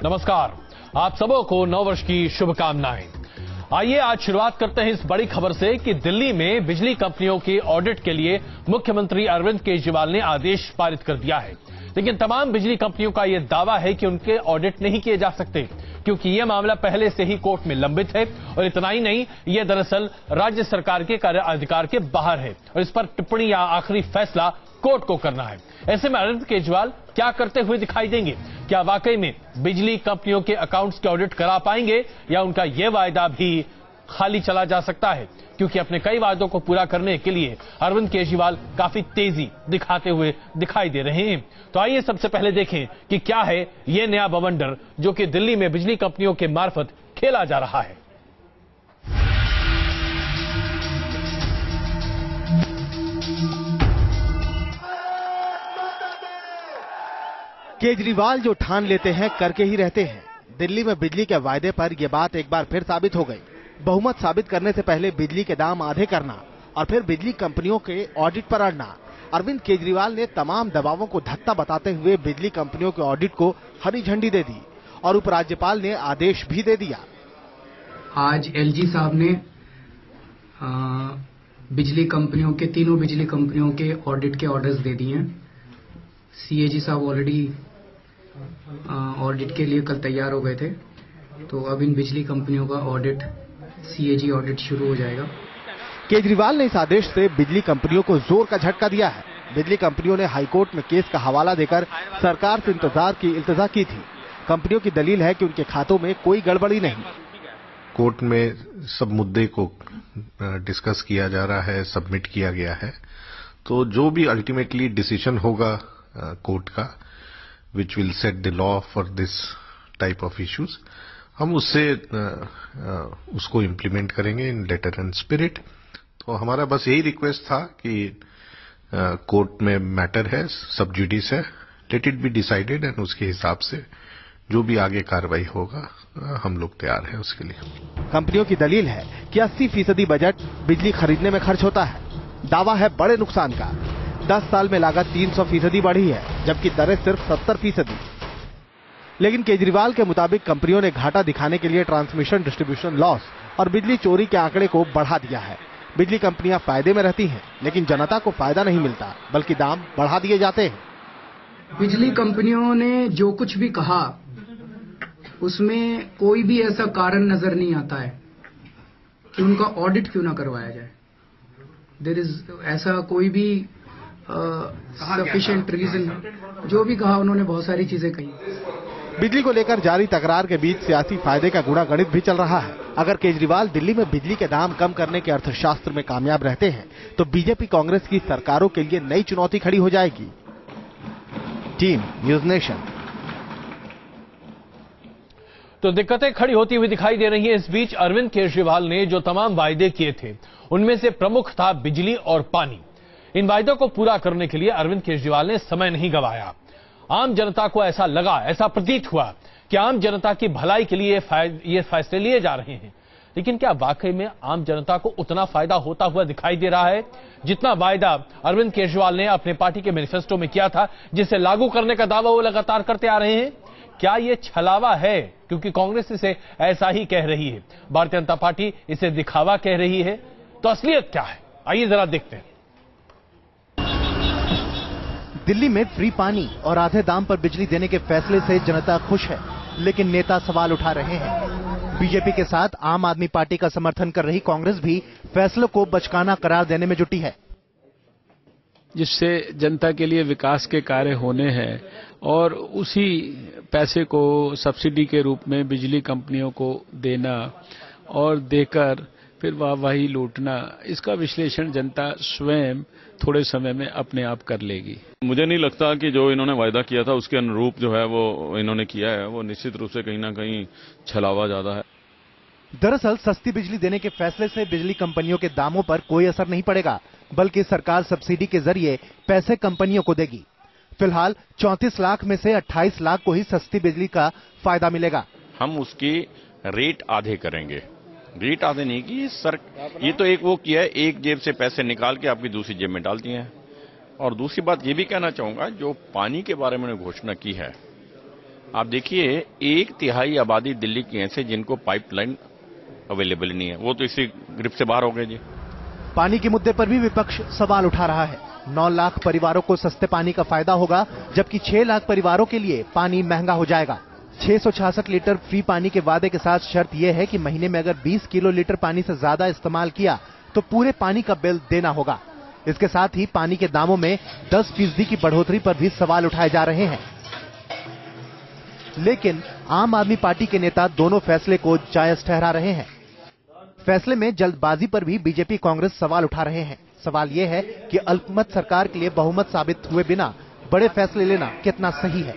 नमस्कार, आप सबों को नववर्ष की शुभकामनाएं। आइए आज शुरुआत करते हैं इस बड़ी खबर से कि दिल्ली में बिजली कंपनियों के ऑडिट के लिए मुख्यमंत्री अरविंद केजरीवाल ने आदेश पारित कर दिया है। लेकिन तमाम बिजली कंपनियों का यह दावा है कि उनके ऑडिट नहीं किए जा सकते क्योंकि यह मामला पहले से ही कोर्ट में लंबित है और इतना ही नहीं, यह दरअसल राज्य सरकार के कार्याधिकार के बाहर है और इस पर टिप्पणी या आखिरी फैसला कोर्ट को करना है। ऐसे में अरविंद केजरीवाल क्या करते हुए दिखाई देंगे? क्या वाकई में बिजली कंपनियों के अकाउंट्स के ऑडिट करा पाएंगे या उनका यह वायदा भी खाली चला जा सकता है? क्योंकि अपने कई वादों को पूरा करने के लिए अरविंद केजरीवाल काफी तेजी दिखाते हुए दिखाई दे रहे हैं। तो आइए सबसे पहले देखें कि क्या है यह नया बवंडर जो कि दिल्ली में बिजली कंपनियों के मार्फत खेला जा रहा है। केजरीवाल जो ठान लेते हैं करके ही रहते हैं। दिल्ली में बिजली के वायदे पर यह बात एक बार फिर साबित हो गई। बहुमत साबित करने से पहले बिजली के दाम आधे करना और फिर बिजली कंपनियों के ऑडिट पर अड़ना। अरविंद केजरीवाल ने तमाम दबावों को धत्ता बताते हुए बिजली कंपनियों के ऑडिट को हरी झंडी दे दी और उपराज्यपाल ने आदेश भी दे दिया। आज एलजी साहब ने बिजली कंपनियों के तीनों बिजली कंपनियों के ऑडिट के ऑर्डर्स दे दिए हैं। सीएजी साहब ऑलरेडी ऑडिट के लिए कल तैयार हो गए थे, तो अब इन बिजली कंपनियों का ऑडिट सीएजी ऑडिट शुरू हो जाएगा। केजरीवाल ने इस आदेश से बिजली कंपनियों को जोर का झटका दिया है। बिजली कंपनियों ने हाईकोर्ट में केस का हवाला देकर सरकार से इंतजार की इल्तिजा की थी। कंपनियों की दलील है कि उनके खातों में कोई गड़बड़ी नहीं। कोर्ट में सब मुद्दे को डिस्कस किया जा रहा है, सबमिट किया गया है, तो जो भी अल्टीमेटली डिसीजन होगा कोर्ट का, which will set the law for this type of issues, हम उसको इम्प्लीमेंट करेंगे इन लेटर एंड स्पिरिट। तो हमारा बस यही रिक्वेस्ट था कि कोर्ट में मैटर है, सब जुडिस है, let it be decided and उसके हिसाब से जो भी आगे कार्रवाई होगा हम लोग तैयार हैं उसके लिए। कंपनियों की दलील है कि 80% बजट बिजली खरीदने में खर्च होता है। दावा है बड़े नुकसान का। 10 साल में लागत 300% बढ़ी है, जबकि दरें सिर्फ 70%। लेकिन केजरीवाल के मुताबिक कंपनियों ने घाटा दिखाने के लिए ट्रांसमिशन डिस्ट्रीब्यूशन लॉस और बिजली चोरी के आंकड़े को बढ़ा दिया है। बिजली कंपनियां फायदे में रहती हैं, लेकिन जनता को फायदा नहीं मिलता, बल्कि दाम बढ़ा दिए जाते हैं। बिजली कंपनियों ने जो कुछ भी कहा उसमें कोई भी ऐसा कारण नजर नहीं आता है कि उनका ऑडिट क्यों ना करवाया जाए। देयर इज ऐसा कोई भी सफिशिएंट रीजन। जो भी कहा उन्होंने बहुत सारी चीजें कही। बिजली को लेकर जारी तकरार के बीच सियासी फायदे का गुणा गणित भी चल रहा है। अगर केजरीवाल दिल्ली में बिजली के दाम कम करने के अर्थशास्त्र में कामयाब रहते हैं तो बीजेपी कांग्रेस की सरकारों के लिए नई चुनौती खड़ी हो जाएगी। Team news nation. तो दिक्कतें खड़ी होती हुई दिखाई दे रही हैं। इस बीच अरविंद केजरीवाल ने जो तमाम वायदे किए थे उनमें से प्रमुख था बिजली और पानी। इन वायदों को पूरा करने के लिए अरविंद केजरीवाल ने समय नहीं गंवाया। आम जनता को ऐसा लगा, ऐसा प्रतीत हुआ कि आम जनता की भलाई के लिए ये फैसले लिए जा रहे हैं। लेकिन क्या वाकई में आम जनता को उतना फायदा होता हुआ दिखाई दे रहा है जितना वायदा अरविंद केजरीवाल ने अपने पार्टी के मैनिफेस्टो में किया था, जिसे लागू करने का दावा वो लगातार करते आ रहे हैं? क्या ये छलावा है? क्योंकि कांग्रेस इसे ऐसा ही कह रही है, भारतीय जनता पार्टी इसे दिखावा कह रही है। तो असलियत क्या है, आइए जरा देखते हैं। दिल्ली में फ्री पानी और आधे दाम पर बिजली देने के फैसले से जनता खुश है, लेकिन नेता सवाल उठा रहे हैं। बीजेपी के साथ आम आदमी पार्टी का समर्थन कर रही कांग्रेस भी फैसलों को बचकाना करार देने में जुटी है, जिससे जनता के लिए विकास के कार्य होने हैं और उसी पैसे को सब्सिडी के रूप में बिजली कंपनियों को देना और देकर फिर वाहवाही लूटना, इसका विश्लेषण जनता स्वयं थोड़े समय में अपने आप कर लेगी। मुझे नहीं लगता कि जो इन्होंने वायदा किया था उसके अनुरूप जो है वो इन्होंने किया है। वो निश्चित रूप से कहीं ना कहीं छलावा ज्यादा है। दरअसल सस्ती बिजली देने के फैसले से बिजली कंपनियों के दामों पर कोई असर नहीं पड़ेगा, बल्कि सरकार सब्सिडी के जरिए पैसे कंपनियों को देगी। फिलहाल 34 लाख में से 28 लाख को ही सस्ती बिजली का फायदा मिलेगा। हम उसकी रेट आधे करेंगे। रेट आधे नहीं की सर, ये तो एक वो किया है, एक जेब से पैसे निकाल के आपकी दूसरी जेब में डाल दिए हैं। और दूसरी बात ये भी कहना चाहूंगा, जो पानी के बारे में घोषणा की है आप देखिए 1/3 आबादी दिल्ली की ऐसे जिनको पाइपलाइन अवेलेबल नहीं है, वो तो इसी ग्रिप से बाहर हो गए जी। पानी के मुद्दे पर भी विपक्ष सवाल उठा रहा है। 9 लाख परिवारों को सस्ते पानी का फायदा होगा, जबकि 6 लाख परिवारों के लिए पानी महंगा हो जाएगा। 666 लीटर फ्री पानी के वादे के साथ शर्त यह है कि महीने में अगर 20 किलो लीटर पानी से ज्यादा इस्तेमाल किया तो पूरे पानी का बिल देना होगा। इसके साथ ही पानी के दामों में 10% की बढ़ोतरी पर भी सवाल उठाए जा रहे हैं। लेकिन आम आदमी पार्टी के नेता दोनों फैसले को जायज ठहरा रहे हैं। फैसले में जल्दबाजी पर भी बीजेपी कांग्रेस सवाल उठा रहे हैं। सवाल यह है कि अल्पमत सरकार के लिए बहुमत साबित हुए बिना बड़े फैसले लेना कितना सही है।